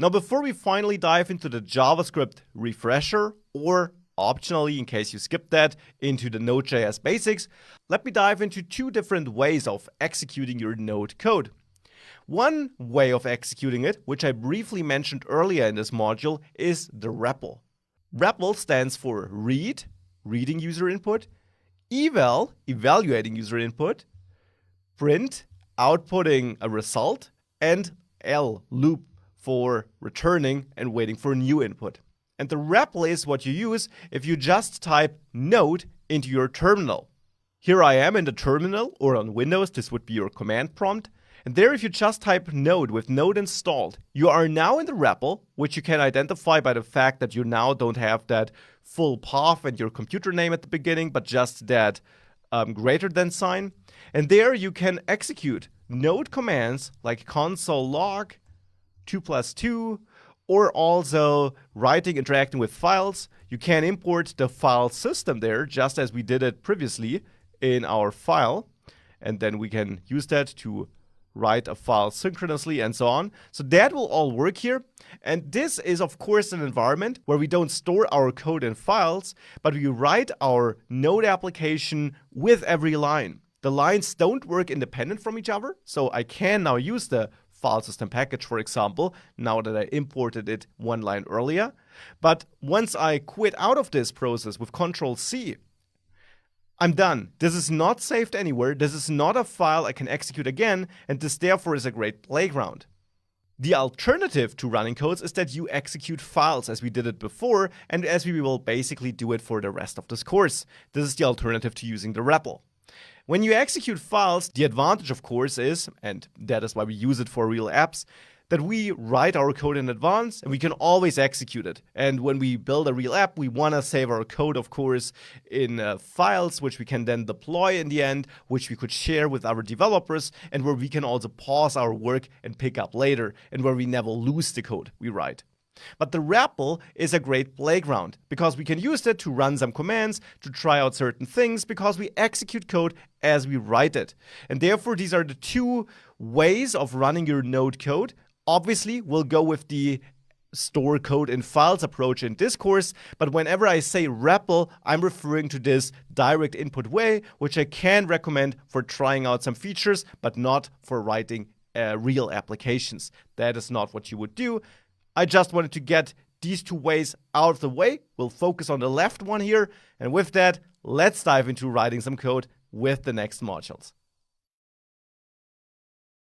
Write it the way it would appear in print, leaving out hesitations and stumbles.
Now, before we finally dive into the JavaScript refresher, or optionally, in case you skipped that, into the Node.js basics, let me dive into two different ways of executing your Node code. One way of executing it, which I briefly mentioned earlier in this module, is the REPL. REPL stands for read, reading user input, eval, evaluating user input, print, outputting a result, and L, loop, for returning and waiting for new input. And the REPL is what you use if you just type node into your terminal. Here I am in the terminal, or on Windows, this would be your command prompt. And there, if you just type node with node installed, you are now in the REPL, which you can identify by the fact that you now don't have that full path and your computer name at the beginning, but just that greater than sign. And there you can execute node commands like console log, 2+2, or also writing, interacting with files. You can import the file system there, just as we did it previously in our file. And then we can use that to write a file synchronously and so on. So that will all work here. And this is, of course, an environment where we don't store our code in files, but we write our Node application with every line. The lines don't work independent from each other, so I can now use the file system package, for example, now that I imported it one line earlier. But once I quit out of this process with Control-C, I'm done. This is not saved anywhere. This is not a file I can execute again, and this therefore is a great playground. The alternative to running codes is that you execute files as we did it before, and as we will basically do it for the rest of this course. This is the alternative to using the REPL. When you execute files, the advantage, of course, is, and that is why we use it for real apps, that we write our code in advance and we can always execute it. And when we build a real app, we want to save our code, of course, in files, which we can then deploy in the end, which we could share with our developers, and where we can also pause our work and pick up later, and where we never lose the code we write. But the REPL is a great playground because we can use it to run some commands, to try out certain things, because we execute code as we write it. And therefore, these are the two ways of running your Node code. Obviously, we'll go with the store code in files approach in this course, but whenever I say REPL, I'm referring to this direct input way, which I can recommend for trying out some features, but not for writing real applications. That is not what you would do. I just wanted to get these two ways out of the way. We'll focus on the left one here. And with that, let's dive into writing some code with the next modules.